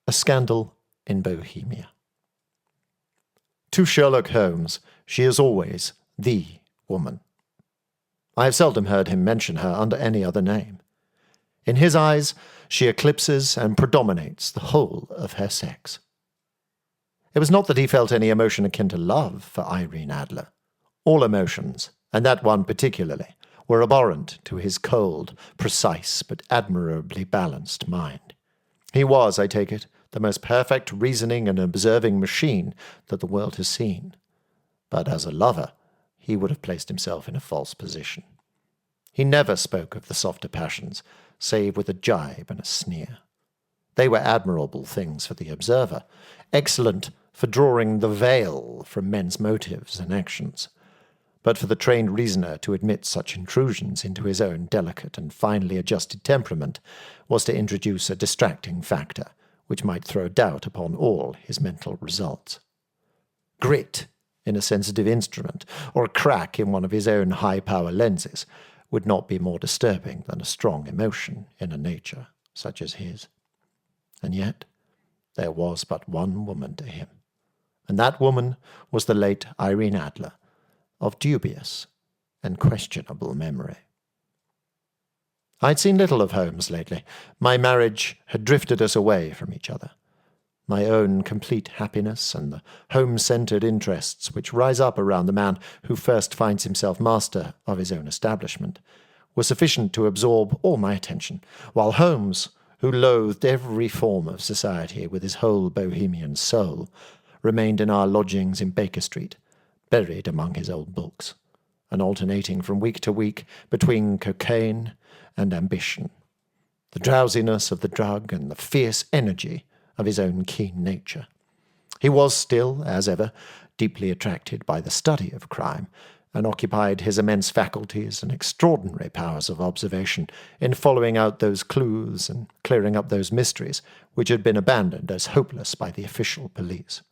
A Scandal in Bohemia. To Sherlock Holmes, she is always the woman. I have seldom heard him mention her under any other name. In his eyes, she eclipses and predominates the whole of her sex. It was not that he felt any emotion akin to love for Irene Adler. All emotions, and that one particularly, were abhorrent to his cold, precise, but admirably balanced mind. He was, I take it, the most perfect reasoning and observing machine that the world has seen. But as a lover, he would have placed himself in a false position. He never spoke of the softer passions, save with a jibe and a sneer. They were admirable things for the observer, excellent for drawing the veil from men's motives and actions. But for the trained reasoner to admit such intrusions into his own delicate and finely adjusted temperament was to introduce a distracting factor, which might throw doubt upon all his mental results. Grit in a sensitive instrument, or a crack in one of his own high-power lenses, would not be more disturbing than a strong emotion in a nature such as his. And yet there was but one woman to him, and that woman was the late Irene Adler, of dubious and questionable memory. I'd seen little of Holmes lately. My marriage had drifted us away from each other. My own complete happiness and the home-centred interests which rise up around the man who first finds himself master of his own establishment were sufficient to absorb all my attention, while Holmes, who loathed every form of society with his whole Bohemian soul, remained in our lodgings in Baker Street, buried among his old books, and alternating from week to week between cocaine and ambition, the drowsiness of the drug and the fierce energy of his own keen nature. He was still, as ever, deeply attracted by the study of crime, and occupied his immense faculties and extraordinary powers of observation in following out those clues and clearing up those mysteries which had been abandoned as hopeless by the official police.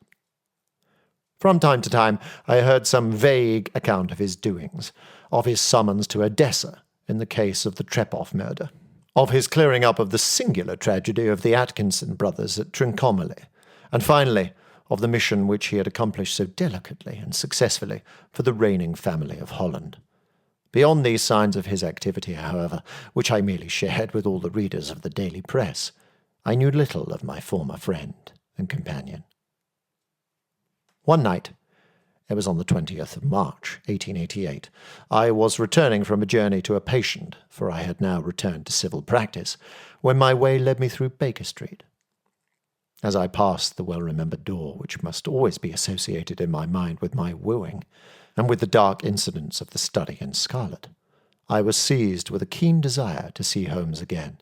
From time to time I heard some vague account of his doings, of his summons to Odessa in the case of the Trepoff murder, of his clearing up of the singular tragedy of the Atkinson brothers at Trincomalee, and finally of the mission which he had accomplished so delicately and successfully for the reigning family of Holland. Beyond these signs of his activity, however, which I merely shared with all the readers of the daily press, I knew little of my former friend and companion. One night, it was on the 20th of March, 1888, I was returning from a journey to a patient, for I had now returned to civil practice, when my way led me through Baker Street. As I passed the well-remembered door, which must always be associated in my mind with my wooing, and with the dark incidents of the study in scarlet, I was seized with a keen desire to see Holmes again,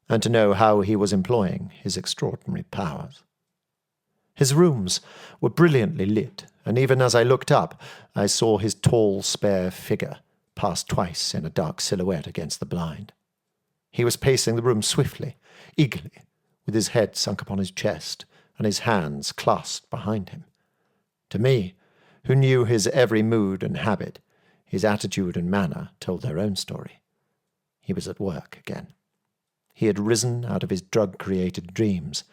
and to know how he was employing his extraordinary powers. His rooms were brilliantly lit, and even as I looked up, I saw his tall, spare figure pass twice in a dark silhouette against the blind. He was pacing the room swiftly, eagerly, with his head sunk upon his chest and his hands clasped behind him. To me, who knew his every mood and habit, his attitude and manner told their own story. He was at work again. He had risen out of his drug-created dreams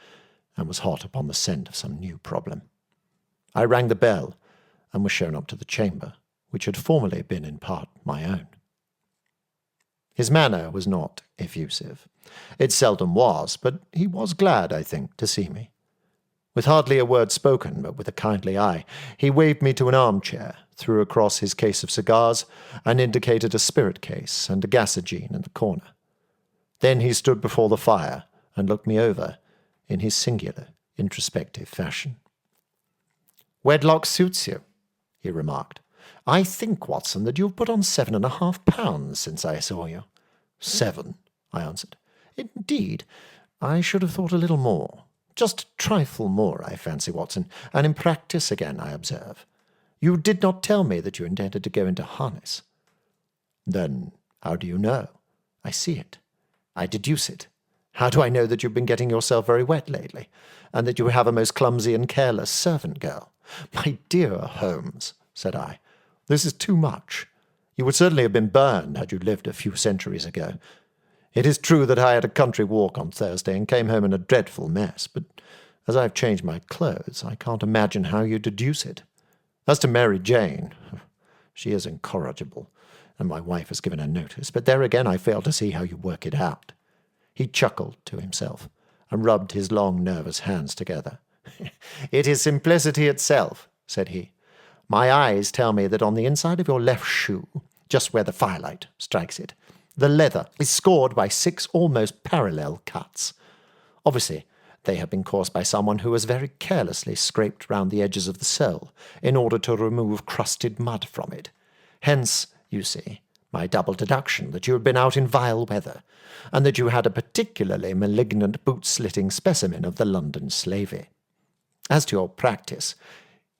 and was hot upon the scent of some new problem. I rang the bell and was shown up to the chamber, which had formerly been in part my own. His manner was not effusive. It seldom was, but he was glad, I think, to see me. With hardly a word spoken, but with a kindly eye, he waved me to an armchair, threw across his case of cigars, and indicated a spirit case and a gasogene in the corner. Then he stood before the fire and looked me over in his singular, introspective fashion. "Wedlock suits you," he remarked. "I think, Watson, that you have put on 7.5 pounds since I saw you." "7," I answered. "Indeed, I should have thought a little more. Just a trifle more, I fancy, Watson, and in practice again, I observe. You did not tell me that you intended to go into harness." "Then how do you know?" "I see it. I deduce it. How do I know that you've been getting yourself very wet lately, and that you have a most clumsy and careless servant girl?" "My dear Holmes," said I, "this is too much. You would certainly have been burned had you lived a few centuries ago. It is true that I had a country walk on Thursday and came home in a dreadful mess, but as I've changed my clothes, I can't imagine how you deduce it. As to Mary Jane, she is incorrigible, and my wife has given her notice, but there again I fail to see how you work it out. He chuckled to himself and rubbed his long, nervous hands together. It is simplicity itself, said he. My eyes tell me that on the inside of your left shoe, just where the firelight strikes it, the leather is scored by 6 almost parallel cuts. Obviously, they have been caused by someone who has very carelessly scraped round the edges of the sole in order to remove crusted mud from it. Hence, you see, my double deduction that you had been out in vile weather, and that you had a particularly malignant boot-slitting specimen of the London slavey. As to your practice,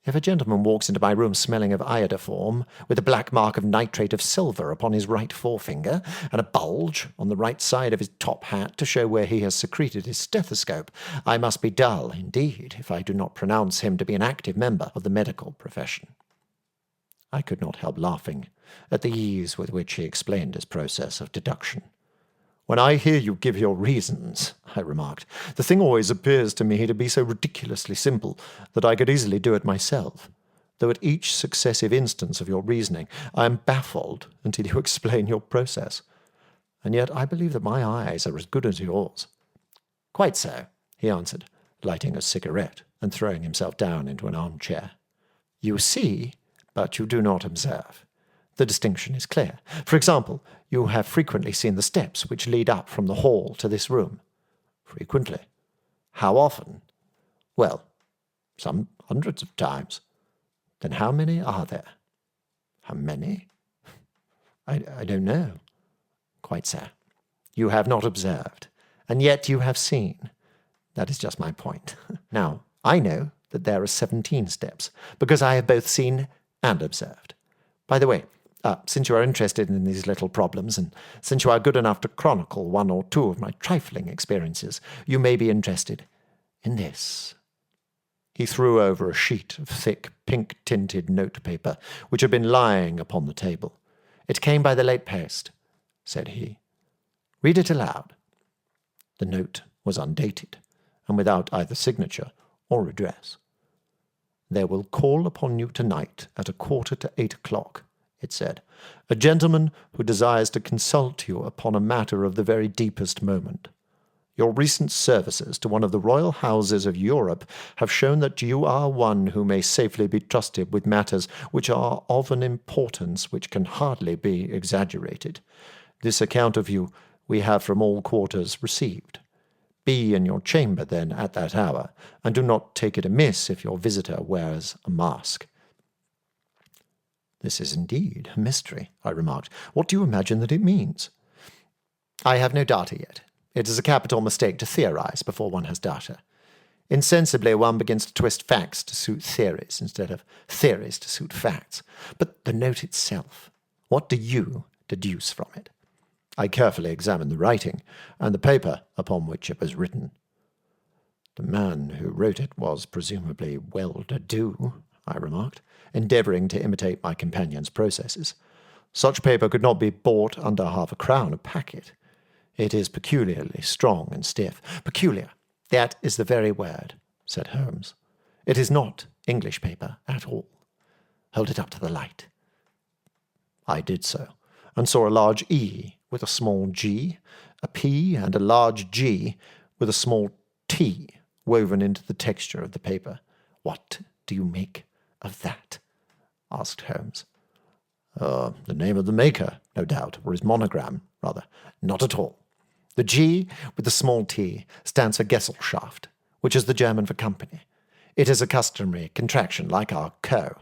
if a gentleman walks into my room smelling of iodoform, with a black mark of nitrate of silver upon his right forefinger, and a bulge on the right side of his top hat to show where he has secreted his stethoscope, I must be dull, indeed, if I do not pronounce him to be an active member of the medical profession. I could not help laughing at the ease with which he explained his process of deduction. When I hear you give your reasons, I remarked, the thing always appears to me to be so ridiculously simple that I could easily do it myself, though at each successive instance of your reasoning I am baffled until you explain your process. And yet I believe that my eyes are as good as yours. Quite so, he answered, lighting a cigarette and throwing himself down into an armchair. You see, but you do not observe. The distinction is clear. For example, you have frequently seen the steps which lead up from the hall to this room. Frequently. How often? Well, some hundreds of times. Then how many are there? How many? I don't know. Quite so. You have not observed, and yet you have seen. That is just my point. Now, I know that there are 17 steps, because I have both seen and observed. By the way, since you are interested in these little problems, and since you are good enough to chronicle 1 or 2 of my trifling experiences, you may be interested in this. He threw over a sheet of thick, pink-tinted notepaper which had been lying upon the table. It came by the late post, said he. Read it aloud. The note was undated, and without either signature or address. There will call upon you tonight at 7:45, it said, a gentleman who desires to consult you upon a matter of the very deepest moment. Your recent services to one of the royal houses of Europe have shown that you are one who may safely be trusted with matters which are of an importance which can hardly be exaggerated. This account of you we have from all quarters received. Be in your chamber, then, at that hour, and do not take it amiss if your visitor wears a mask. This is indeed a mystery, I remarked. What do you imagine that it means? I have no data yet. It is a capital mistake to theorize before one has data. Insensibly, one begins to twist facts to suit theories instead of theories to suit facts. But the note itself, what do you deduce from it? I carefully examined the writing and the paper upon which it was written. The man who wrote it was presumably well-to-do, I remarked, endeavouring to imitate my companion's processes. Such paper could not be bought under £0.50 a packet. It is peculiarly strong and stiff. Peculiar, that is the very word, said Holmes. It is not English paper at all. Hold it up to the light. I did so, and saw a large E with a small g, a P and a large G with a small T woven into the texture of the paper. What do you make of that? Asked Holmes. The name of the maker, no doubt, or his monogram, rather. Not at all. The G with the small T stands for Gesellschaft, which is the German for company. It is a customary contraction like our Co.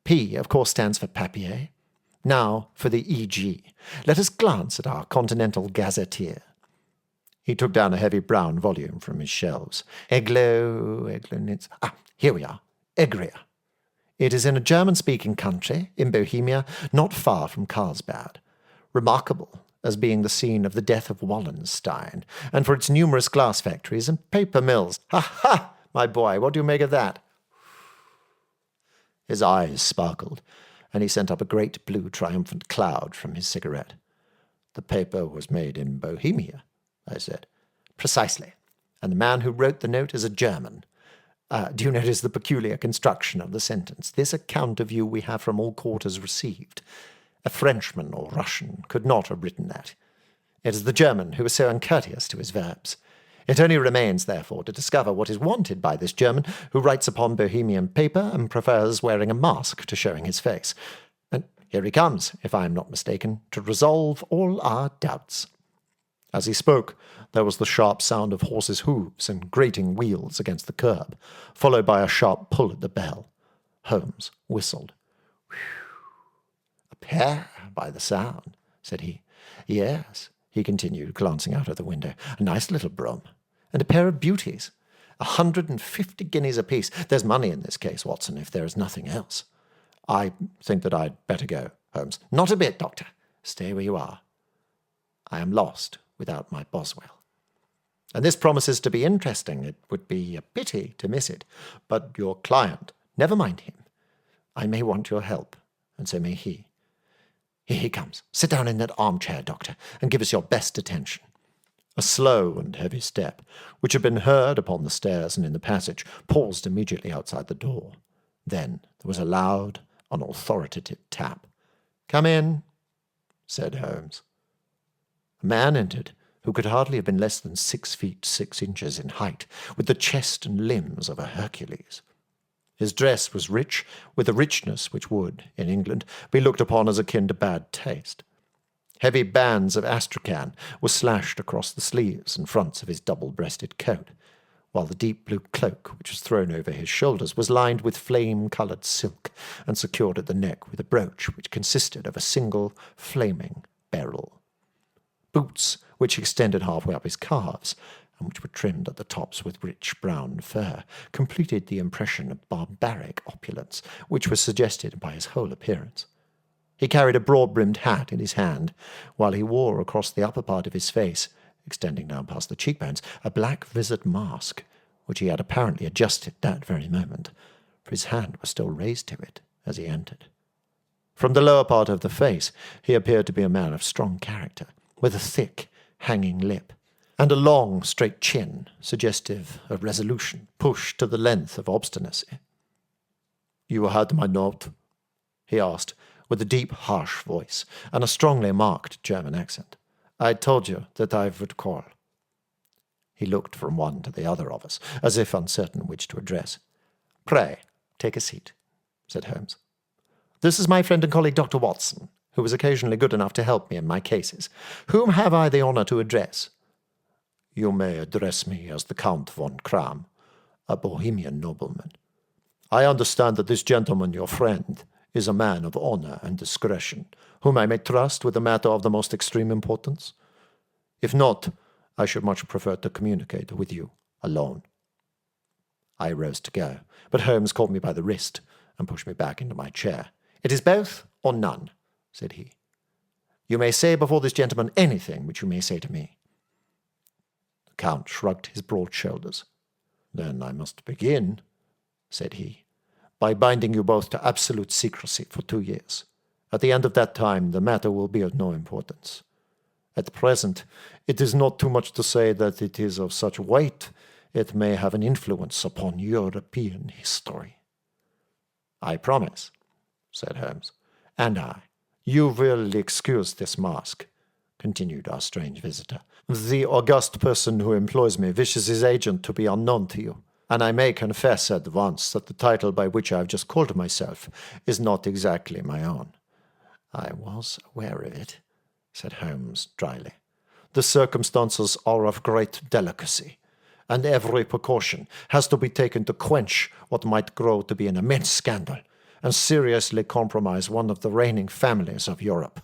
P, of course, stands for papier. Now for the E.G. Let us glance at our Continental Gazetteer. He took down a heavy brown volume from his shelves. Eglonitz. Here we are. Egria. It is in a German-speaking country, in Bohemia, not far from Carlsbad, remarkable as being the scene of the death of Wallenstein, and for its numerous glass factories and paper mills. Ha, ha, my boy, what do you make of that? His eyes sparkled, and he sent up a great blue triumphant cloud from his cigarette. "The paper was made in Bohemia," I said. "Precisely. And the man who wrote the note is a German. Do you notice the peculiar construction of the sentence? This account of you we have from all quarters received. A Frenchman or Russian could not have written that. It is the German who is so uncourteous to his verbs. It only remains, therefore, to discover what is wanted by this German who writes upon Bohemian paper and prefers wearing a mask to showing his face. And here he comes, if I am not mistaken, to resolve all our doubts." As he spoke, there was the sharp sound of horses' hooves and grating wheels against the curb, followed by a sharp pull at the bell. Holmes whistled. "A pair, by the sound," said he. "Yes," he continued, glancing out of the window. "A nice little brougham. And a pair of beauties. 150 guineas apiece. There's money in this case, Watson, if there is nothing else. I think that I'd better go, Holmes." "Not a bit, Doctor. Stay where you are. I am lost without my Boswell. And this promises to be interesting. It would be a pity to miss it. But your client, never mind him. I may want your help, and so may he. Here he comes. Sit down in that armchair, Doctor, and give us your best attention." A slow and heavy step, which had been heard upon the stairs and in the passage, paused immediately outside the door. Then there was a loud and authoritative tap. "Come in," said Holmes. A man entered, who could hardly have been less than 6 feet 6 inches in height, with the chest and limbs of a Hercules. His dress was rich, with a richness which would, in England, be looked upon as akin to bad taste. Heavy bands of astrakhan were slashed across the sleeves and fronts of his double-breasted coat, while the deep blue cloak which was thrown over his shoulders was lined with flame-coloured silk and secured at the neck with a brooch which consisted of a single flaming beryl. Boots, which extended halfway up his calves, and which were trimmed at the tops with rich brown fur, completed the impression of barbaric opulence which was suggested by his whole appearance. He carried a broad-brimmed hat in his hand, while he wore across the upper part of his face, extending down past the cheekbones, a black vizard mask, which he had apparently adjusted that very moment, for his hand was still raised to it as he entered. From the lower part of the face he appeared to be a man of strong character, with a thick, hanging lip, and a long, straight chin, suggestive of resolution, pushed to the length of obstinacy. "You had my note?" he asked, with a deep, harsh voice, and a strongly marked German accent. "I told you that I would call." He looked from one to the other of us, as if uncertain which to address. "Pray, take a seat," said Holmes. "This is my friend and colleague, Dr. Watson, who was occasionally good enough to help me in my cases. Whom have I the honour to address?" "You may address me as the Count von Kram, a Bohemian nobleman. I understand that this gentleman, your friend, is a man of honour and discretion, whom I may trust with a matter of the most extreme importance. If not, I should much prefer to communicate with you alone." I rose to go, but Holmes caught me by the wrist and pushed me back into my chair. "It is both or none," said he. "You may say before this gentleman anything which you may say to me." The Count shrugged his broad shoulders. "Then I must begin," said he, "by binding you both to absolute secrecy for 2 years. At the end of that time, the matter will be of no importance. At present, it is not too much to say that it is of such weight it may have an influence upon European history." "I promise," said Holmes. "And I. You will excuse this mask," continued our strange visitor. "The august person who employs me wishes his agent to be unknown to you, and I may confess at once that the title by which I have just called myself is not exactly my own." "I was aware of it," said Holmes dryly. "The circumstances are of great delicacy, and every precaution has to be taken to quench what might grow to be an immense scandal, and seriously compromise one of the reigning families of Europe.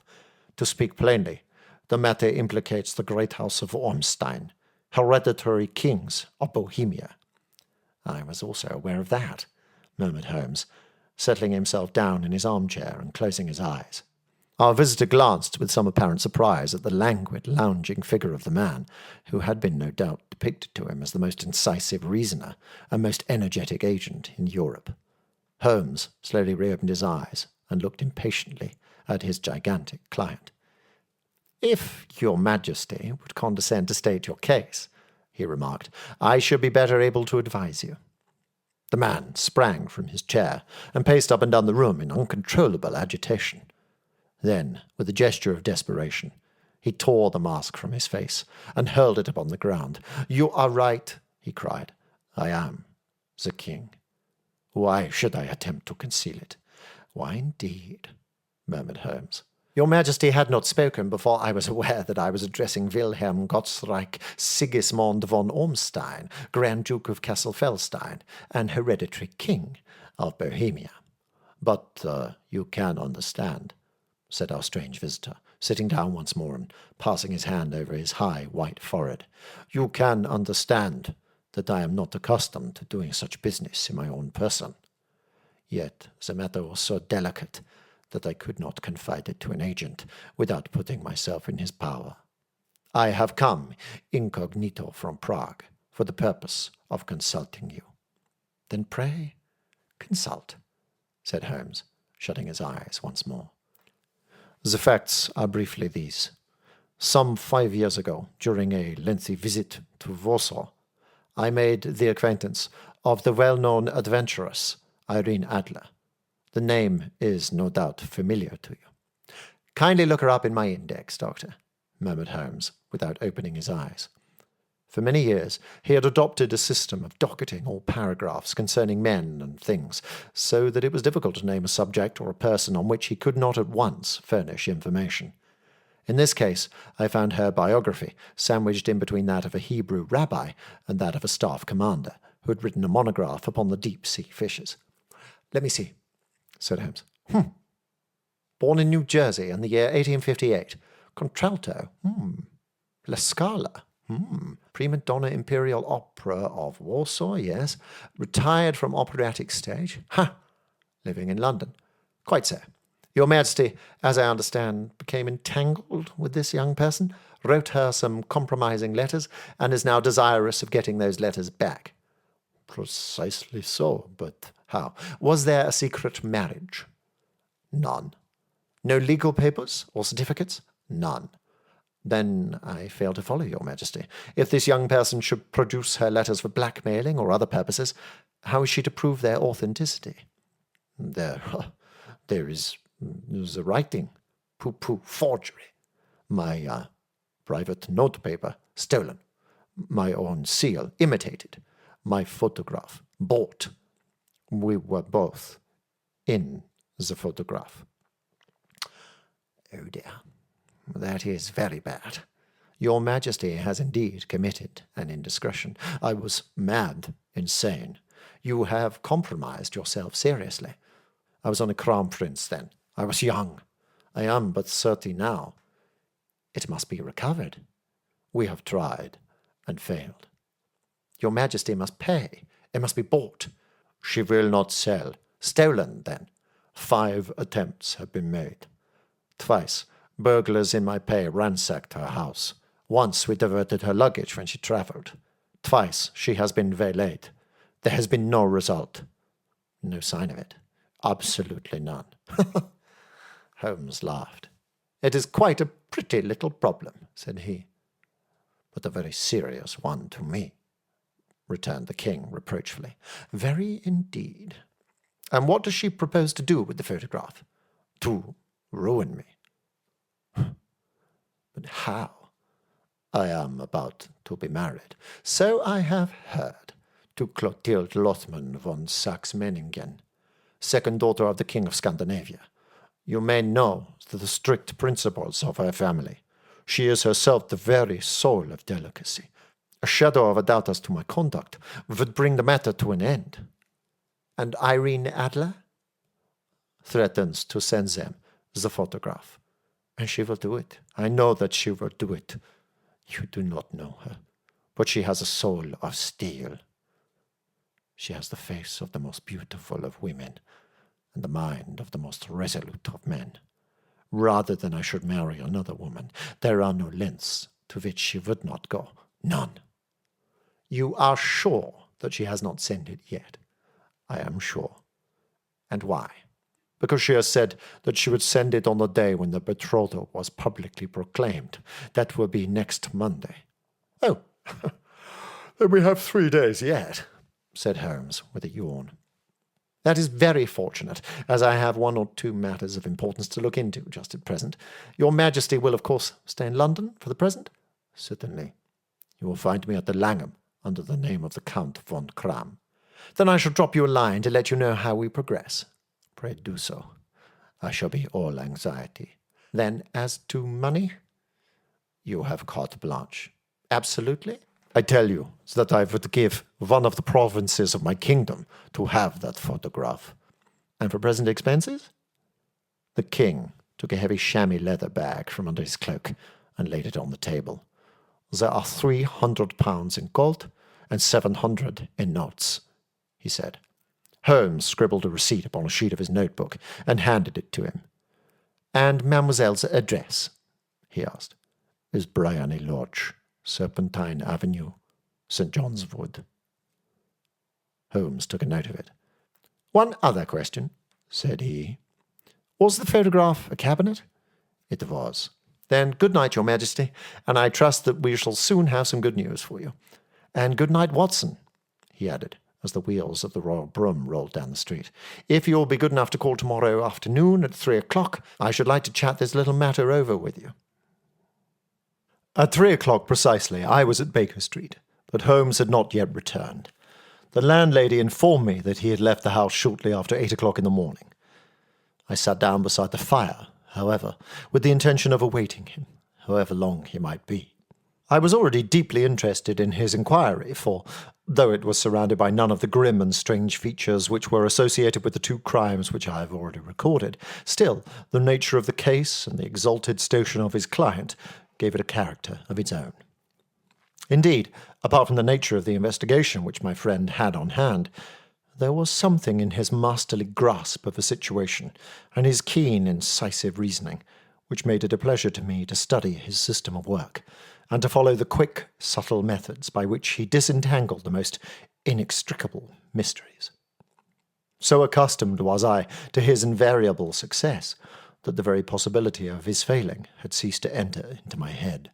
To speak plainly, the matter implicates the great house of Ormstein, hereditary kings of Bohemia." "I was also aware of that," murmured Holmes, settling himself down in his armchair and closing his eyes. Our visitor glanced with some apparent surprise at the languid, lounging figure of the man, who had been no doubt depicted to him as the most incisive reasoner and most energetic agent in Europe. Holmes slowly reopened his eyes and looked impatiently at his gigantic client. "If your Majesty would condescend to state your case," he remarked, "I should be better able to advise you." The man sprang from his chair and paced up and down the room in uncontrollable agitation. Then, with a gesture of desperation, he tore the mask from his face and hurled it upon the ground. "You are right," he cried. "I am the king. Why should I attempt to conceal it?" "Why, indeed?" murmured Holmes. "Your Majesty had not spoken before I was aware that I was addressing Wilhelm Gottsreich Sigismund von Ormstein, Grand Duke of Cassel-Felstein, and hereditary king of Bohemia. But you can understand," said our strange visitor, sitting down once more and passing his hand over his high white forehead. "You can understand that I am not accustomed to doing such business in my own person. Yet the matter was so delicate that I could not confide it to an agent without putting myself in his power. I have come incognito from Prague for the purpose of consulting you." "Then pray consult," said Holmes, shutting his eyes once more. "The facts are briefly these. Some 5 years ago, during a lengthy visit to Warsaw, I made the acquaintance of the well-known adventuress Irene Adler. The name is no doubt familiar to you." "Kindly look her up in my index, Doctor," murmured Holmes, without opening his eyes. For many years he had adopted a system of docketing all paragraphs concerning men and things, so that it was difficult to name a subject or a person on which he could not at once furnish information. In this case, I found her biography sandwiched in between that of a Hebrew rabbi and that of a staff commander, who had written a monograph upon the deep-sea fishes. "Let me see," said Holmes. "Born in New Jersey in the year 1858. Contralto. La Scala. Prima donna Imperial Opera of Warsaw, yes. Retired from operatic stage. Living in London. Quite so. Your Majesty, as I understand, became entangled with this young person, wrote her some compromising letters, and is now desirous of getting those letters back." "Precisely so, but how? Was there a secret marriage?" "None." "No legal papers or certificates?" "None." "Then I fail to follow, Your Majesty. If this young person should produce her letters for blackmailing or other purposes, how is she to prove their authenticity?" There is the writing. Pooh, forgery. My private notepaper stolen. My own seal imitated. My photograph bought. We were both in the photograph." "Oh dear, that is very bad. Your Majesty has indeed committed an indiscretion. I was mad, insane. You have compromised yourself seriously. I was only Crown Prince then. I was young. I am but 30 now. It must be recovered. We have tried and failed." "Your Majesty must pay. It must be bought." "She will not sell. Stolen, then. 5 attempts have been made. Twice, burglars in my pay ransacked her house. Once we diverted her luggage when she travelled. Twice she has been waylaid. There has been no result." "No sign of it?" "Absolutely none." Holmes laughed. "It is quite a pretty little problem," said he. "But a very serious one to me," returned the king reproachfully. "Very indeed. And what does she propose to do with the photograph?" "To ruin me." "But how?" "I am about to be married." "So I have heard. To Clotilde Lothman von Saxe-Meiningen, second daughter of the King of Scandinavia. You may know the strict principles of her family. She is herself the very soul of delicacy. A shadow of a doubt as to my conduct would bring the matter to an end." "And Irene Adler?" "Threatens to send them the photograph. And she will do it. I know that she will do it. You do not know her, but she has a soul of steel. She has the face of the most beautiful of women, and the mind of the most resolute of men. Rather than I should marry another woman, there are no lengths to which she would not go. None." "You are sure that she has not sent it yet?" "I am sure." "And why?" because she has said that she would send it on the day when the betrothal was publicly proclaimed. That will be next Monday." "Oh, then we have 3 days yet," said Holmes with a yawn. "That is very fortunate, as I have 1 or 2 matters of importance to look into just at present. Your Majesty will, of course, stay in London for the present?" "Certainly. You will find me at the Langham, under the name of the Count von Kram." "Then I shall drop you a line to let you know how we progress." "Pray do so. I shall be all anxiety." "Then, as to money?" "You have carte blanche." "Absolutely?" "I tell you that I would give one of the provinces of my kingdom to have that photograph." "And for present expenses?" The king took a heavy chamois leather bag from under his cloak and laid it on the table. "There are £300 in gold and 700 in notes," he said. Holmes scribbled a receipt upon a sheet of his notebook and handed it to him. "And mademoiselle's address?" he asked. "Is Briony Lodge, Serpentine Avenue, St. John's Wood." Holmes took a note of it. "One other question," said he. "Was the photograph a cabinet?" "It was." "Then good night, Your Majesty, and I trust that we shall soon have some good news for you. And good night, Watson," he added, as the wheels of the royal brougham rolled down the street. "If you will be good enough to call tomorrow afternoon at 3 o'clock, I should like to chat this little matter over with you." At 3 o'clock precisely, I was at Baker Street, but Holmes had not yet returned. The landlady informed me that he had left the house shortly after 8 o'clock in the morning. I sat down beside the fire, however, with the intention of awaiting him, however long he might be. I was already deeply interested in his inquiry, for, though it was surrounded by none of the grim and strange features which were associated with the 2 crimes which I have already recorded, still the nature of the case and the exalted station of his client gave it a character of its own. Indeed, apart from the nature of the investigation which my friend had on hand, there was something in his masterly grasp of the situation and his keen, incisive reasoning which made it a pleasure to me to study his system of work, and to follow the quick, subtle methods by which he disentangled the most inextricable mysteries. So accustomed was I to his invariable success that the very possibility of his failing had ceased to enter into my head.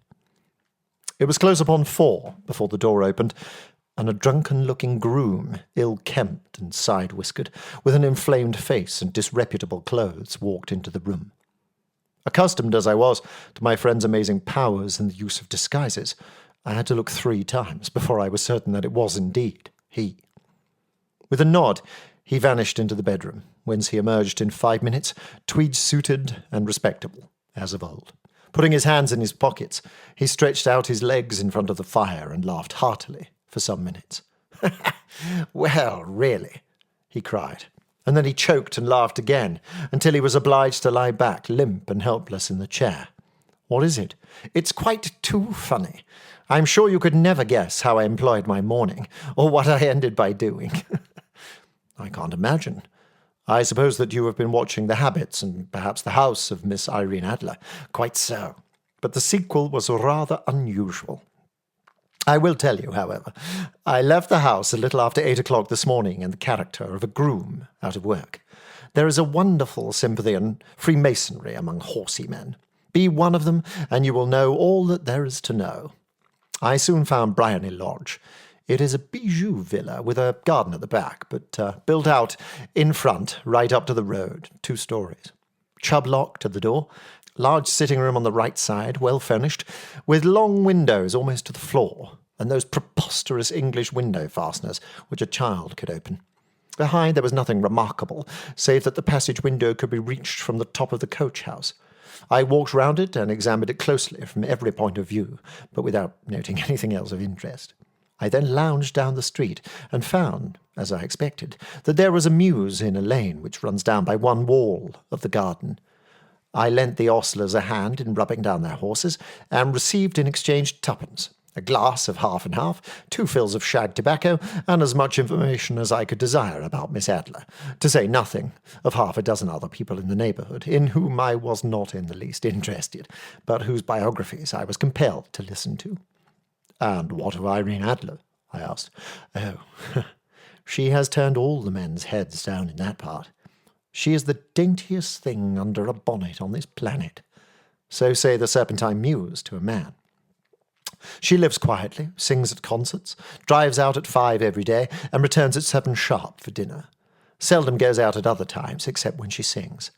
It was close upon 4 before the door opened, and a drunken-looking groom, ill-kempt and side-whiskered, with an inflamed face and disreputable clothes, walked into the room. Accustomed as I was to my friend's amazing powers in the use of disguises, I had to look 3 times before I was certain that it was indeed he. With a nod, he vanished into the bedroom, whence he emerged in 5 minutes, tweed-suited and respectable, as of old. Putting his hands in his pockets, he stretched out his legs in front of the fire and laughed heartily for some minutes. "Well, really," he cried, and then he choked and laughed again, until he was obliged to lie back, limp and helpless in the chair. "What is it?" "It's quite too funny. I'm sure you could never guess how I employed my morning, or what I ended by doing." "I can't imagine. I suppose that you have been watching the habits and perhaps the house of Miss Irene Adler." "Quite so. But the sequel was rather unusual. I will tell you, however. I left the house a little after 8 o'clock this morning in the character of a groom out of work. There is a wonderful sympathy and Freemasonry among horsey men. Be one of them, and you will know all that there is to know. I soon found Briony Lodge. It is a bijou villa with a garden at the back, but built out in front, right up to the road, 2 stories. Chubb-locked at the door, large sitting room on the right side, well furnished, with long windows almost to the floor, and those preposterous English window fasteners which a child could open. Behind there was nothing remarkable, save that the passage window could be reached from the top of the coach-house. I walked round it and examined it closely from every point of view, but without noting anything else of interest. I then lounged down the street and found, as I expected, that there was a mews in a lane which runs down by one wall of the garden. I lent the ostlers a hand in rubbing down their horses, and received in exchange 2pence, a glass of half and half, 2 fills of shag tobacco, and as much information as I could desire about Miss Adler, to say nothing of half a dozen other people in the neighbourhood, in whom I was not in the least interested, but whose biographies I was compelled to listen to. "And what of Irene Adler?" I asked. "Oh, she has turned all the men's heads down in that part. She is the daintiest thing under a bonnet on this planet. So say the Serpentine Mews to a man. She lives quietly, sings at concerts, drives out at 5 every day, and returns at 7 sharp for dinner. Seldom goes out at other times, except when she sings.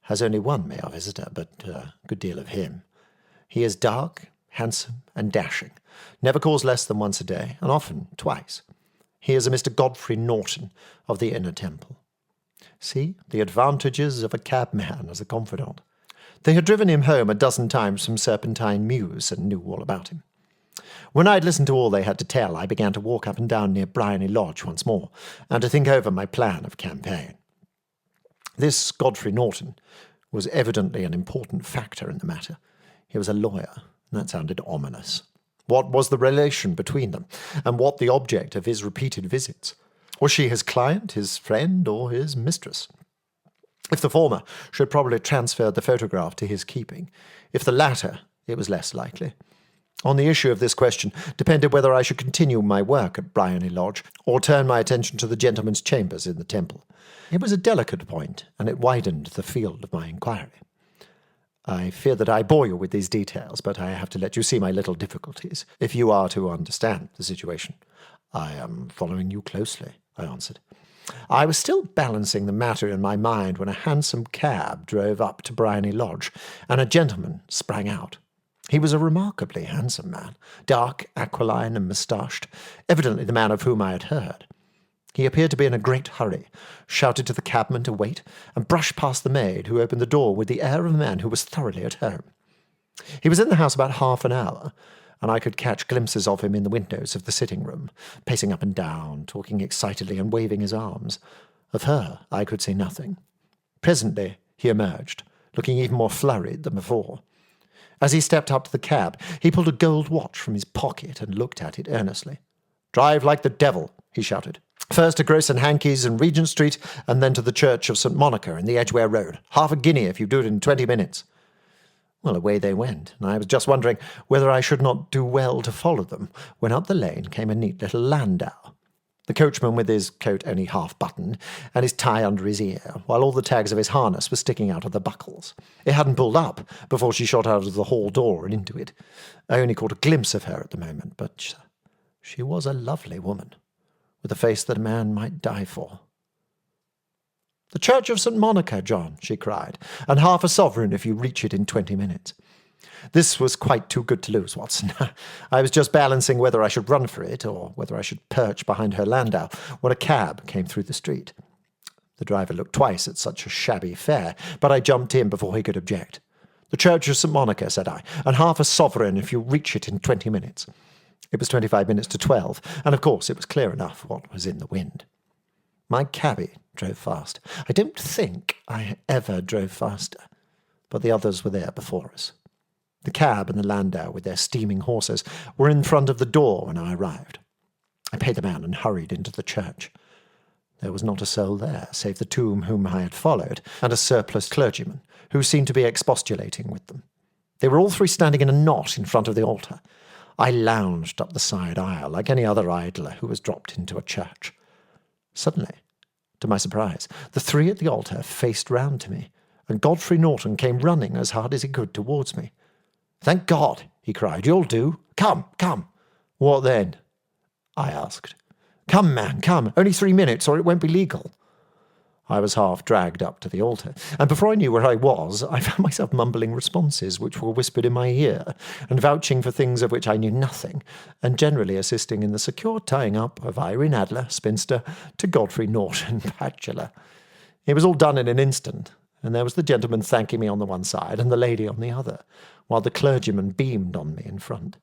Has only one male visitor, but a good deal of him. He is dark, handsome, and dashing, never calls less than once a day, and often twice. He is a Mr. Godfrey Norton of the Inner Temple. See, the advantages of a cabman as a confidant. They had driven him home a dozen times from Serpentine Mews and knew all about him. When I had listened to all they had to tell, I began to walk up and down near Bryony Lodge once more, and to think over my plan of campaign. This Godfrey Norton was evidently an important factor in the matter. He was a lawyer, and that sounded ominous. What was the relation between them, and what the object of his repeated visits? Was she his client, his friend, or his mistress? If the former, she had probably transferred the photograph to his keeping. If the latter, it was less likely. On the issue of this question depended whether I should continue my work at Bryony Lodge or turn my attention to the gentlemen's chambers in the Temple. It was a delicate point, and it widened the field of my inquiry. I fear that I bore you with these details, but I have to let you see my little difficulties, if you are to understand the situation. I am following you closely, I answered. I was still balancing the matter in my mind when a hansom cab drove up to Bryony Lodge, and a gentleman sprang out. He was a remarkably handsome man, dark, aquiline, and moustached, evidently the man of whom I had heard. He appeared to be in a great hurry, shouted to the cabman to wait, and brushed past the maid, who opened the door with the air of a man who was thoroughly at home. He was in the house about half an hour, and I could catch glimpses of him in the windows of the sitting-room, pacing up and down, talking excitedly and waving his arms. Of her I could see nothing. Presently he emerged, looking even more flurried than before. As he stepped up to the cab, he pulled a gold watch from his pocket and looked at it earnestly. "Drive like the devil," he shouted. "First to Gross and Hankey's in Regent Street, and then to the Church of St. Monica in the Edgware Road. Half a guinea if you do it in 20 minutes. Well, away they went, and I was just wondering whether I should not do well to follow them, when up the lane came a neat little landau. The coachman with his coat only half buttoned, and his tie under his ear, while all the tags of his harness were sticking out of the buckles. It hadn't pulled up before she shot out of the hall door and into it. I only caught a glimpse of her at the moment, but she was a lovely woman, with a face that a man might die for. "The Church of St. Monica, John," she cried, "and half a sovereign if you reach it in 20 minutes. This was quite too good to lose, Watson. I was just balancing whether I should run for it or whether I should perch behind her landau when a cab came through the street. The driver looked twice at such a shabby fare, but I jumped in before he could object. "The Church of St. Monica," said I, "and half a sovereign if you reach it in 20 minutes. It was 25 minutes to 12, and of course it was clear enough what was in the wind. My cabby drove fast. I don't think I ever drove faster, but the others were there before us. The cab and the landau, with their steaming horses, were in front of the door when I arrived. I paid the man and hurried into the church. There was not a soul there, save the two whom I had followed, and a surpliced clergyman, who seemed to be expostulating with them. They were all three standing in a knot in front of the altar. I lounged up the side aisle like any other idler who was dropped into a church. Suddenly, to my surprise, the three at the altar faced round to me, and Godfrey Norton came running as hard as he could towards me. "Thank God," he cried, "you'll do. Come, come." "What then?" I asked. "Come, man, come. Only 3 minutes, or it won't be legal." I was half dragged up to the altar, and before I knew where I was, I found myself mumbling responses which were whispered in my ear, and vouching for things of which I knew nothing, and generally assisting in the secure tying up of Irene Adler, spinster, to Godfrey Norton, bachelor. It was all done in an instant, and there was the gentleman thanking me on the one side and the lady on the other, while the clergyman beamed on me in front.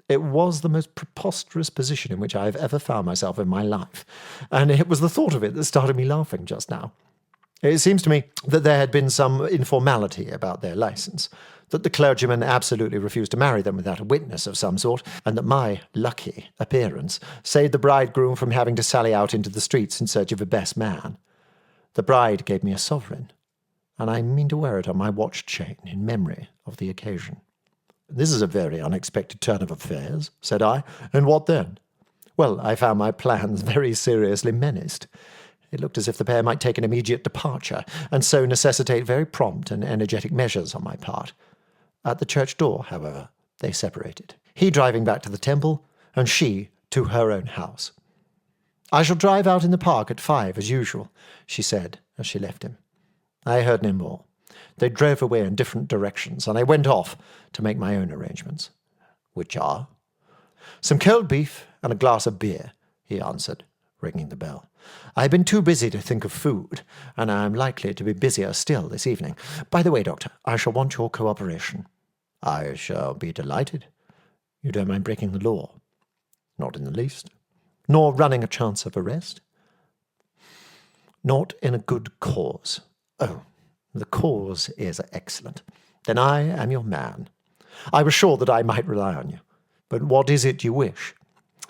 It was the most preposterous position in which I have ever found myself in my life, and it was the thought of it that started me laughing just now. It seems to me that there had been some informality about their licence, that the clergyman absolutely refused to marry them without a witness of some sort, and that my lucky appearance saved the bridegroom from having to sally out into the streets in search of a best man. The bride gave me a sovereign, and I mean to wear it on my watch chain in memory of the occasion. "This is a very unexpected turn of affairs," said I. "And what then?" "Well, I found my plans very seriously menaced. It looked as if the pair might take an immediate departure, and so necessitate very prompt and energetic measures on my part. At the church door, however, they separated, he driving back to the temple, and she to her own house. "I shall drive out in the park at 5, as usual," she said as she left him. I heard no more. They drove away in different directions, and I went off to make my own arrangements. "Which are?" "Some cold beef and a glass of beer," he answered, ringing the bell. "I have been too busy to think of food, and I am likely to be busier still this evening. By the way, Doctor, I shall want your cooperation." "I shall be delighted." "You don't mind breaking the law?" "Not in the least." "Nor running a chance of arrest?" "Not in a good cause." "Oh, the cause is excellent. Then I am your man. I was sure that I might rely on you. But what is it you wish?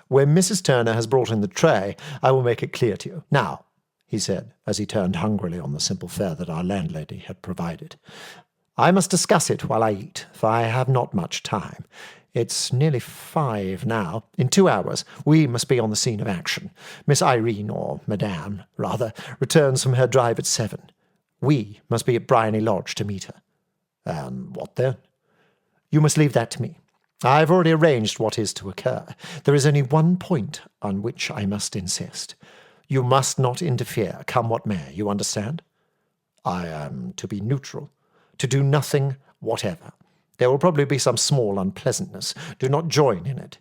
When Mrs. Turner has brought in the tray, I will make it clear to you. Now," he said, as he turned hungrily on the simple fare that our landlady had provided, "I must discuss it while I eat, for I have not much time. It's nearly 5 now. In 2 hours we must be on the scene of action. Miss Irene, or Madame, rather, returns from her drive at 7. We must be at Bryony Lodge to meet her." "And what then?" "You must leave that to me. I have already arranged what is to occur. There is only one point on which I must insist. You must not interfere, come what may, you understand?" "I am to be neutral." "To do nothing whatever. There will probably be some small unpleasantness. Do not join in it.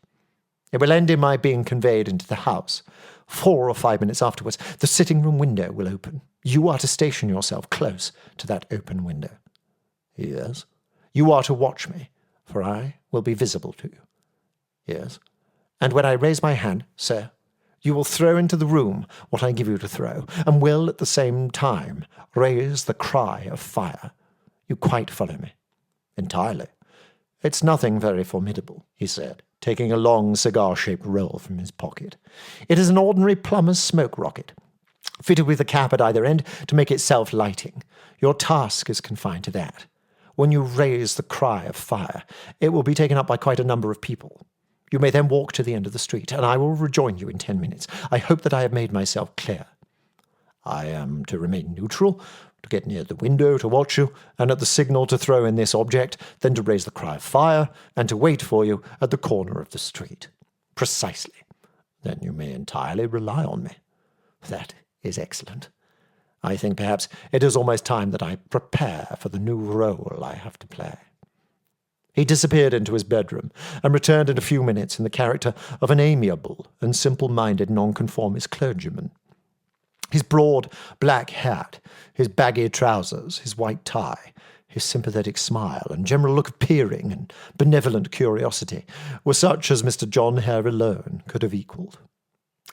It will end in my being conveyed into the house. 4 or 5 minutes afterwards, the sitting-room window will open. You are to station yourself close to that open window." "Yes." "You are to watch me, for I will be visible to you." "Yes." "And when I raise my hand, sir, you will throw into the room what I give you to throw, and will at the same time raise the cry of fire. You quite follow me?" "Entirely." "It's nothing very formidable," he said, taking a long cigar-shaped roll from his pocket. "It is an ordinary plumber's smoke rocket, fitted with a cap at either end to make it self-lighting. Your task is confined to that. When you raise the cry of fire, it will be taken up by quite a number of people. You may then walk to the end of the street, and I will rejoin you in 10 minutes. I hope that I have made myself clear." "I am to remain neutral, to get near the window to watch you, and at the signal to throw in this object, then to raise the cry of fire, and to wait for you at the corner of the street." "Precisely." "Then you may entirely rely on me." "That is excellent. I think perhaps it is almost time that I prepare for the new role I have to play." He disappeared into his bedroom, and returned in a few minutes in the character of an amiable and simple-minded nonconformist clergyman. His broad black hat, his baggy trousers, his white tie, his sympathetic smile, and general look of peering and benevolent curiosity were such as Mr. John Hare alone could have equalled.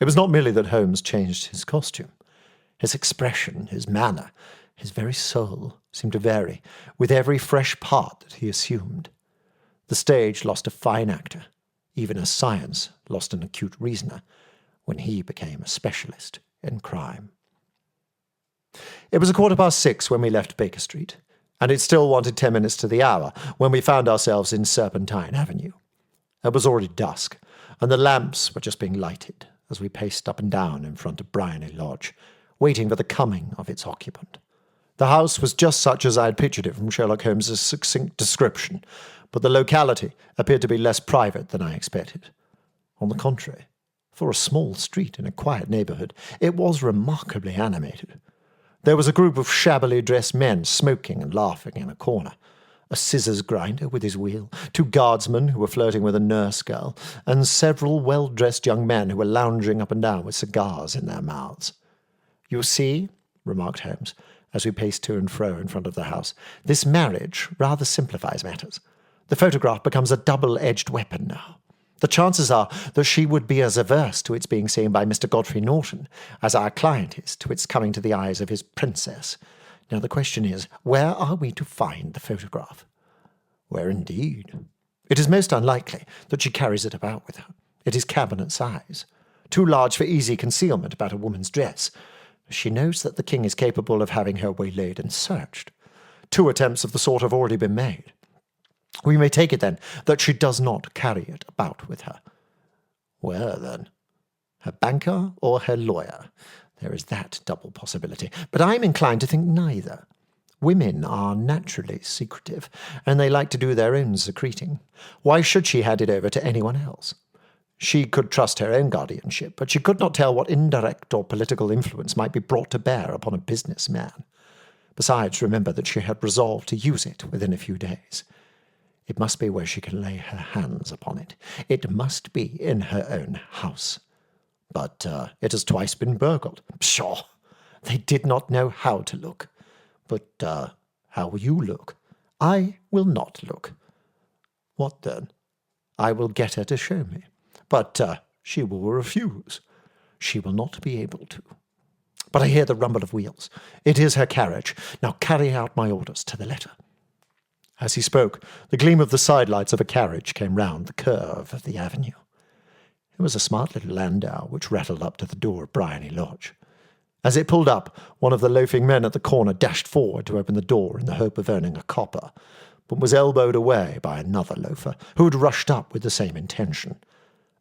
It was not merely that Holmes changed his costume. His expression, his manner, his very soul seemed to vary with every fresh part that he assumed. The stage lost a fine actor, even as science lost an acute reasoner, when he became a specialist in crime. It was 6:15 when we left Baker Street, and it still wanted 10 minutes to the hour when we found ourselves in Serpentine Avenue. It was already dusk, and the lamps were just being lighted as we paced up and down in front of Bryony Lodge, waiting for the coming of its occupant. The house was just such as I had pictured it from Sherlock Holmes's succinct description, but the locality appeared to be less private than I expected. On the contrary, for a small street in a quiet neighbourhood, it was remarkably animated. There was a group of shabbily dressed men smoking and laughing in a corner, a scissors grinder with his wheel, 2 guardsmen who were flirting with a nurse girl, and several well-dressed young men who were lounging up and down with cigars in their mouths. "You see," remarked Holmes, as we paced to and fro in front of the house, "this marriage rather simplifies matters. The photograph becomes a double-edged weapon now. The chances are that she would be as averse to its being seen by Mr. Godfrey Norton as our client is to its coming to the eyes of his princess. Now the question is, where are we to find the photograph?" "Where indeed?" "It is most unlikely that she carries it about with her. It is cabinet size, too large for easy concealment about a woman's dress. She knows that the king is capable of having her waylaid and searched. 2 attempts of the sort have already been made. We may take it, then, that she does not carry it about with her." "Where, then?" "Her banker or her lawyer. There is that double possibility, but I'm inclined to think neither. Women are naturally secretive, and they like to do their own secreting. Why should she hand it over to anyone else? She could trust her own guardianship, but she could not tell what indirect or political influence might be brought to bear upon a businessman. Besides, remember that she had resolved to use it within a few days. It must be where she can lay her hands upon it. It must be in her own house. But it has twice been burgled. Pshaw! They did not know how to look. But how will you look? I will not look. What then? I will get her to show me. But she will refuse. She will not be able to. But I hear the rumble of wheels. It is her carriage. Now carry out my orders to the letter. As he spoke, the gleam of the sidelights of a carriage came round the curve of the avenue. It was a smart little landau which rattled up to the door of Bryony Lodge. As it pulled up, one of the loafing men at the corner dashed forward to open the door in the hope of earning a copper, but was elbowed away by another loafer, who had rushed up with the same intention.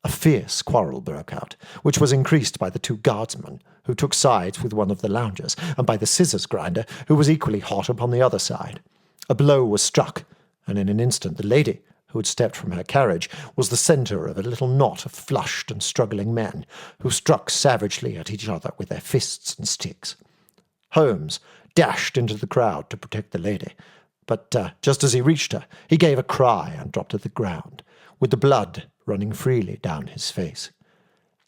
A fierce quarrel broke out, which was increased by the two guardsmen, who took sides with one of the loungers, and by the scissors grinder, who was equally hot upon the other side. A blow was struck, and in an instant the lady, who had stepped from her carriage, was the centre of a little knot of flushed and struggling men, who struck savagely at each other with their fists and sticks. Holmes dashed into the crowd to protect the lady, but just as he reached her, he gave a cry and dropped to the ground, with the blood running freely down his face.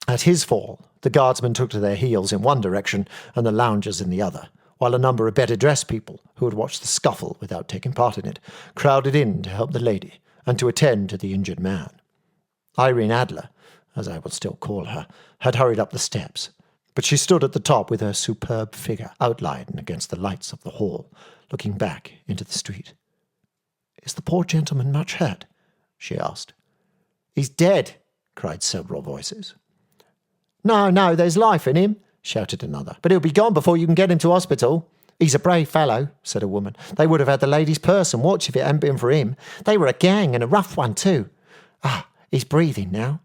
At his fall, the guardsmen took to their heels in one direction and the loungers in the other, while a number of better-dressed people, who had watched the scuffle without taking part in it, crowded in to help the lady and to attend to the injured man. Irene Adler, as I will still call her, had hurried up the steps, but she stood at the top with her superb figure outlined against the lights of the hall, looking back into the street. "Is the poor gentleman much hurt?" she asked. "He's dead," cried several voices. No, there's life in him," shouted another. "But he'll be gone before you can get him to hospital." "He's a brave fellow," said a woman. "They would have had the lady's purse and watch if it hadn't been for him. They were a gang, and a rough one too. He's breathing now."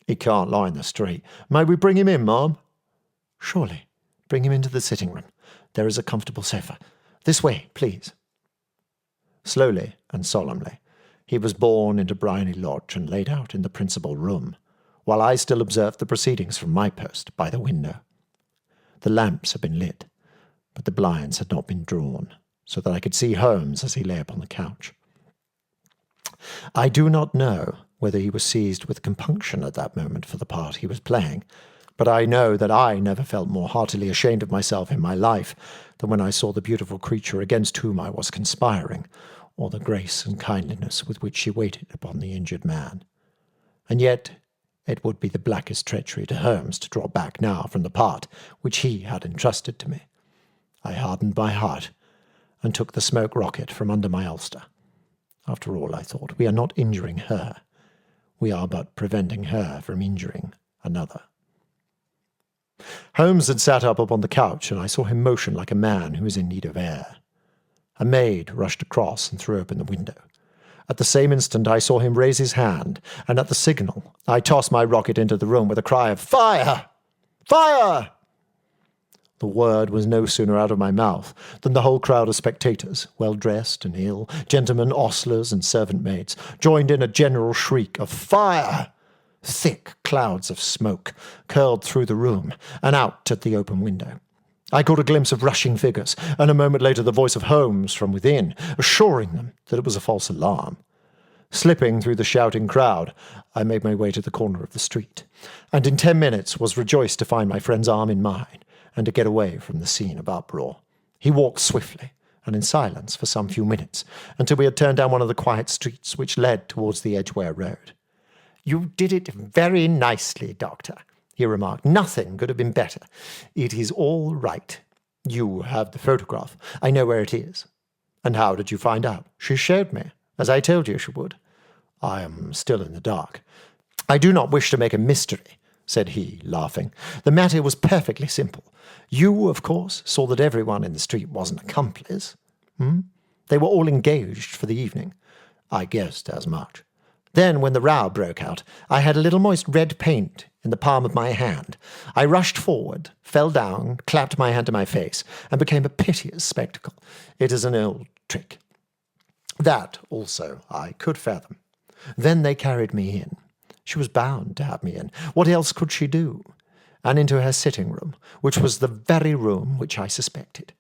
"He can't lie in the street. May we bring him in, ma'am?" "Surely. Bring him into the sitting room. There is a comfortable sofa. This way, please." Slowly and solemnly, he was borne into Bryony Lodge and laid out in the principal room, while I still observed the proceedings from my post by the window. The lamps had been lit, but the blinds had not been drawn, so that I could see Holmes as he lay upon the couch. I do not know whether he was seized with compunction at that moment for the part he was playing, but I know that I never felt more heartily ashamed of myself in my life than when I saw the beautiful creature against whom I was conspiring, or the grace and kindliness with which she waited upon the injured man. And yet it would be the blackest treachery to Holmes to draw back now from the part which he had entrusted to me. I hardened my heart and took the smoke rocket from under my ulster. After all, I thought, we are not injuring her. We are but preventing her from injuring another. Holmes had sat up upon the couch, and I saw him motion like a man who is in need of air. A maid rushed across and threw open the window. At the same instant I saw him raise his hand, and at the signal I tossed my rocket into the room with a cry of "Fire! Fire!" The word was no sooner out of my mouth than the whole crowd of spectators, well-dressed and ill, gentlemen, ostlers, and servant-maids, joined in a general shriek of "Fire!" Thick clouds of smoke curled through the room and out at the open window. I caught a glimpse of rushing figures, and a moment later the voice of Holmes from within, assuring them that it was a false alarm. Slipping through the shouting crowd, I made my way to the corner of the street, and in 10 minutes was rejoiced to find my friend's arm in mine, and to get away from the scene of uproar. He walked swiftly, and in silence for some few minutes, until we had turned down one of the quiet streets which led towards the Edgware Road. "You did it very nicely, Doctor," he remarked. "Nothing could have been better. It is all right. You have the photograph. I know where it is." "And how did you find out?" "She showed me, as I told you she would." "I am still in the dark." "I do not wish to make a mystery," said he, laughing. "The matter was perfectly simple. You, of course, saw that everyone in the street was an accomplice. They were all engaged for the evening." "I guessed as much." Then, when the row broke out, I had a little moist red paint in the palm of my hand. I rushed forward, fell down, clapped my hand to my face, and became a piteous spectacle. It is an old trick. That, also, I could fathom. Then they carried me in. She was bound to have me in. What else could she do? And into her sitting room, which was the very room which I suspected.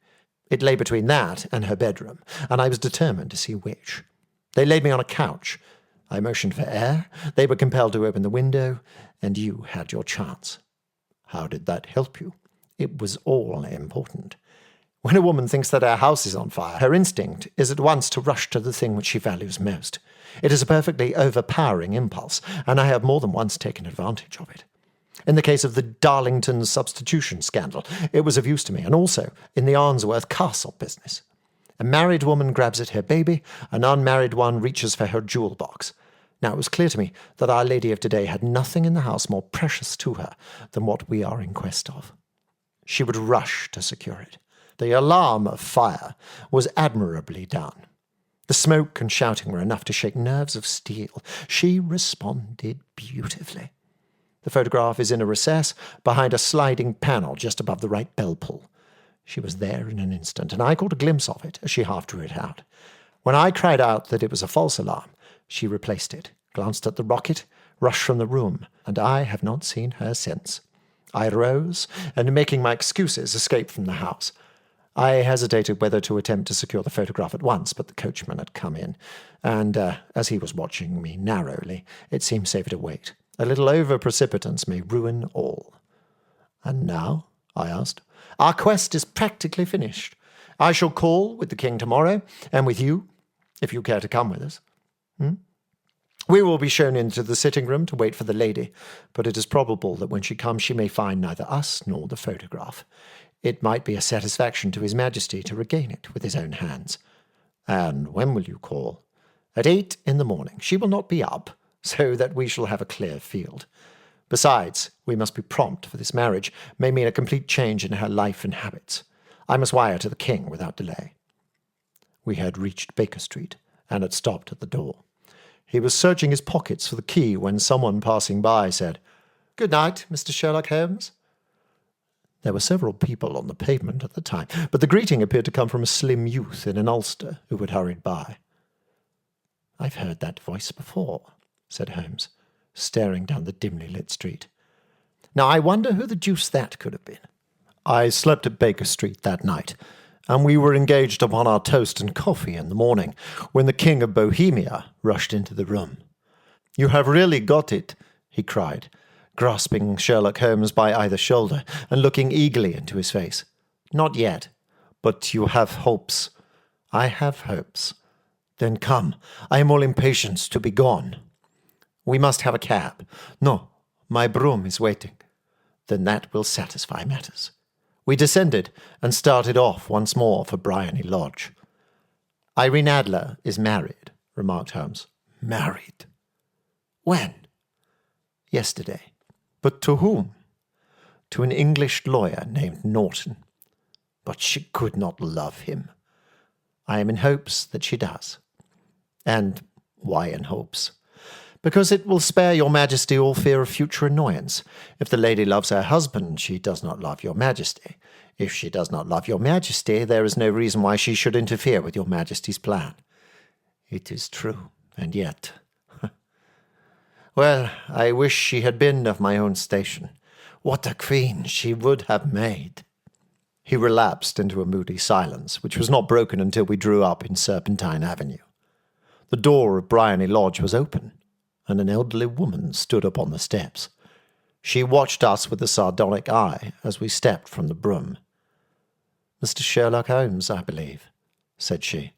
It lay between that and her bedroom, and I was determined to see which. They laid me on a couch. I motioned for air. They were compelled to open the window, and you had your chance. How did that help you? It was all important. When a woman thinks that her house is on fire, her instinct is at once to rush to the thing which she values most. It is a perfectly overpowering impulse, and I have more than once taken advantage of it. In the case of the Darlington substitution scandal, it was of use to me, and also in the Arnsworth Castle business. A married woman grabs at her baby, an unmarried one reaches for her jewel box. Now it was clear to me that Our Lady of today had nothing in the house more precious to her than what we are in quest of. She would rush to secure it. The alarm of fire was admirably done. The smoke and shouting were enough to shake nerves of steel. She responded beautifully. The photograph is in a recess behind a sliding panel just above the right bell pull. She was there in an instant, and I caught a glimpse of it as she half drew it out. When I cried out that it was a false alarm, she replaced it, glanced at the rocket, rushed from the room, and I have not seen her since. I rose, and making my excuses, escaped from the house. I hesitated whether to attempt to secure the photograph at once, but the coachman had come in, and as he was watching me narrowly, it seemed safer to wait. A little over-precipitance may ruin all. And now? I asked. Our quest is practically finished. I shall call with the king tomorrow, and with you, if you care to come with us. We will be shown into the sitting room to wait for the lady, but it is probable that when she comes she may find neither us nor the photograph. It might be a satisfaction to His Majesty to regain it with his own hands. And when will you call? At 8 in the morning. She will not be up, so that we shall have a clear field. Besides, we must be prompt, for this marriage may mean a complete change in her life and habits. I must wire to the king without delay. We had reached Baker Street, and had stopped at the door. He was searching his pockets for the key when someone passing by said, "Good night, Mr. Sherlock Holmes." There were several people on the pavement at the time, but the greeting appeared to come from a slim youth in an ulster who had hurried by. "I've heard that voice before," said Holmes, staring down the dimly lit street. "Now I wonder who the deuce that could have been." I slept at Baker Street that night, and we were engaged upon our toast and coffee in the morning, when the King of Bohemia rushed into the room. "You have really got it," he cried, grasping Sherlock Holmes by either shoulder and looking eagerly into his face. "Not yet, but you have hopes." "I have hopes." "Then come, I am all impatience to be gone." "We must have a cab." "No, my brougham is waiting." "Then that will satisfy matters." We descended and started off once more for Briony Lodge. "Irene Adler is married," remarked Holmes. "Married? When?" "Yesterday." "But to whom?" "To an English lawyer named Norton." "But she could not love him." "I am in hopes that she does." "And why in hopes?" "Because it will spare your Majesty all fear of future annoyance. If the lady loves her husband, she does not love your Majesty. If she does not love your Majesty, there is no reason why she should interfere with your Majesty's plan." "It is true, and yet—" "Well, I wish she had been of my own station. What a queen she would have made." He relapsed into a moody silence, which was not broken until we drew up in Serpentine Avenue. The door of Briony Lodge was open, and an elderly woman stood upon the steps. She watched us with a sardonic eye as we stepped from the brougham. "Mr. Sherlock Holmes, I believe," said she.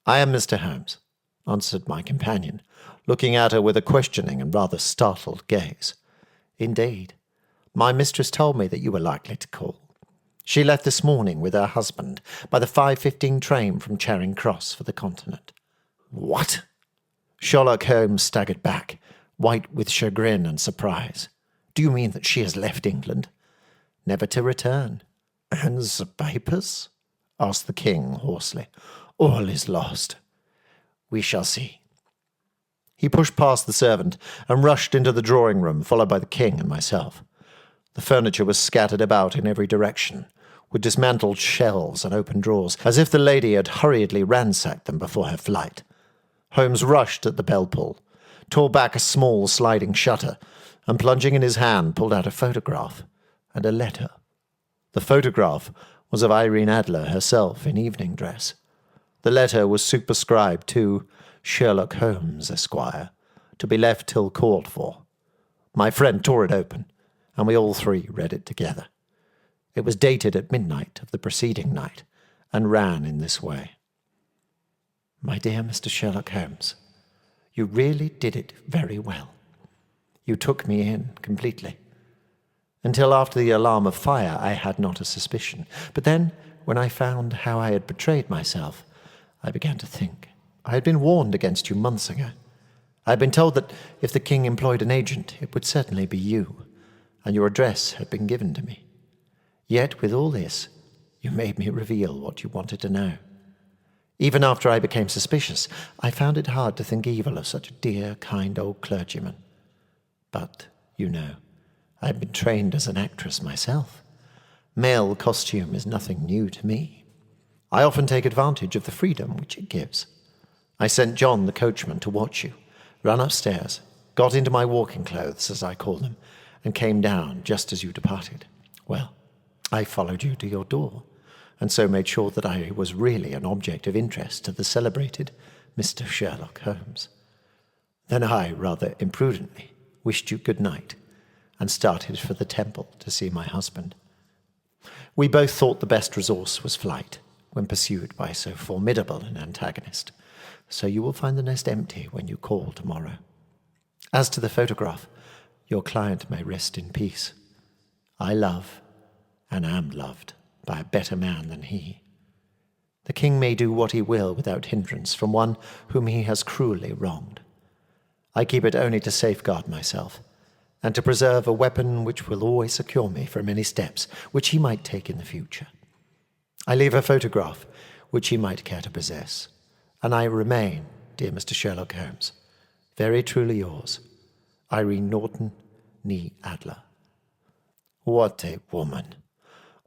"I am Mr. Holmes," answered my companion, looking at her with a questioning and rather startled gaze. "Indeed. My mistress told me that you were likely to call. She left this morning with her husband by the 5:15 train from Charing Cross for the Continent." "What?" Sherlock Holmes staggered back, white with chagrin and surprise. "Do you mean that she has left England?" "Never to return." "And the papers?" asked the king hoarsely. "All is lost." "We shall see." He pushed past the servant and rushed into the drawing-room, followed by the king and myself. The furniture was scattered about in every direction, with dismantled shelves and open drawers, as if the lady had hurriedly ransacked them before her flight. Holmes rushed at the bell-pull, tore back a small sliding shutter, and plunging in his hand, pulled out a photograph and a letter. The photograph was of Irene Adler herself in evening dress. The letter was superscribed to Sherlock Holmes, Esquire, to be left till called for. My friend tore it open, and we all three read it together. It was dated at midnight of the preceding night, and ran in this way. My dear Mr. Sherlock Holmes, you really did it very well. You took me in completely. Until after the alarm of fire, I had not a suspicion. But then, when I found how I had betrayed myself, I began to think. I had been warned against you months ago. I had been told that if the king employed an agent, it would certainly be you, and your address had been given to me. Yet, with all this, you made me reveal what you wanted to know. Even after I became suspicious, I found it hard to think evil of such a dear, kind old clergyman. But, you know, I had been trained as an actress myself. Male costume is nothing new to me. I often take advantage of the freedom which it gives. I sent John, the coachman, to watch you, ran upstairs, got into my walking clothes, as I call them, and came down just as you departed. Well, I followed you to your door, and so made sure that I was really an object of interest to the celebrated Mr. Sherlock Holmes. Then I, rather imprudently, wished you good night, and started for the temple to see my husband. We both thought the best resource was flight, when pursued by so formidable an antagonist, so you will find the nest empty when you call tomorrow. As to the photograph, your client may rest in peace. I love, and am loved, by a better man than he. The king may do what he will without hindrance from one whom he has cruelly wronged. I keep it only to safeguard myself, and to preserve a weapon which will always secure me from any steps which he might take in the future. I leave a photograph which he might care to possess, and I remain, dear Mr. Sherlock Holmes, very truly yours, Irene Norton, née Adler. What a woman!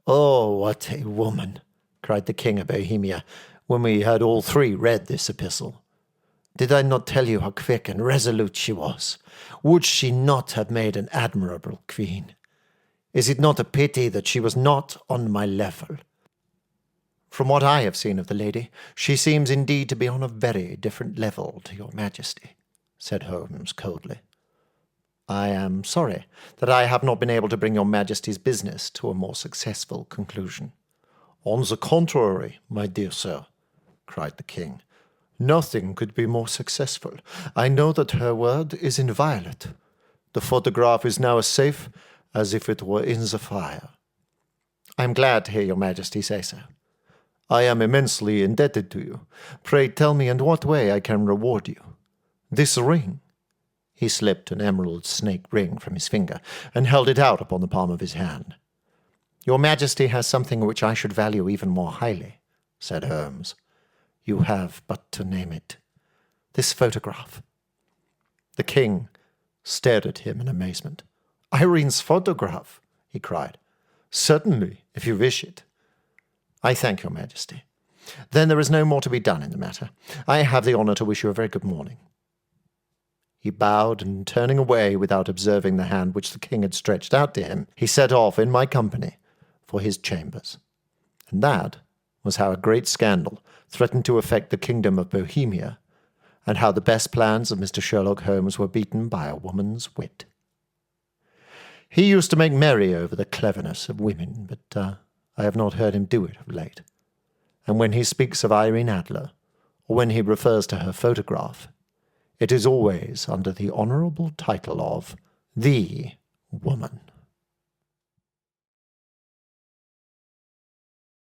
Oh, what a woman! Cried the King of Bohemia, when we had all three read this epistle. Did I not tell you how quick and resolute she was? Would she not have made an admirable queen? Is it not a pity that she was not on my level? From what I have seen of the lady, she seems indeed to be on a very different level to your majesty, said Holmes coldly. I am sorry that I have not been able to bring your majesty's business to a more successful conclusion. On the contrary, my dear sir, cried the king, nothing could be more successful. I know that her word is inviolate. The photograph is now as safe as if it were in the fire. I am glad to hear your majesty say so. I am immensely indebted to you. Pray tell me in what way I can reward you. This ring. He slipped an emerald snake ring from his finger and held it out upon the palm of his hand. Your majesty has something which I should value even more highly, said Holmes. You have but to name it. This photograph. The king stared at him in amazement. Irene's photograph, he cried. Certainly, if you wish it. I thank your majesty. Then there is no more to be done in the matter. I have the honour to wish you a very good morning. He bowed, and turning away without observing the hand which the king had stretched out to him, he set off in my company for his chambers. And that was how a great scandal threatened to affect the kingdom of Bohemia, and how the best plans of Mr. Sherlock Holmes were beaten by a woman's wit. He used to make merry over the cleverness of women, but I have not heard him do it of late. And when he speaks of Irene Adler, or when he refers to her photograph, it is always under the honourable title of the woman.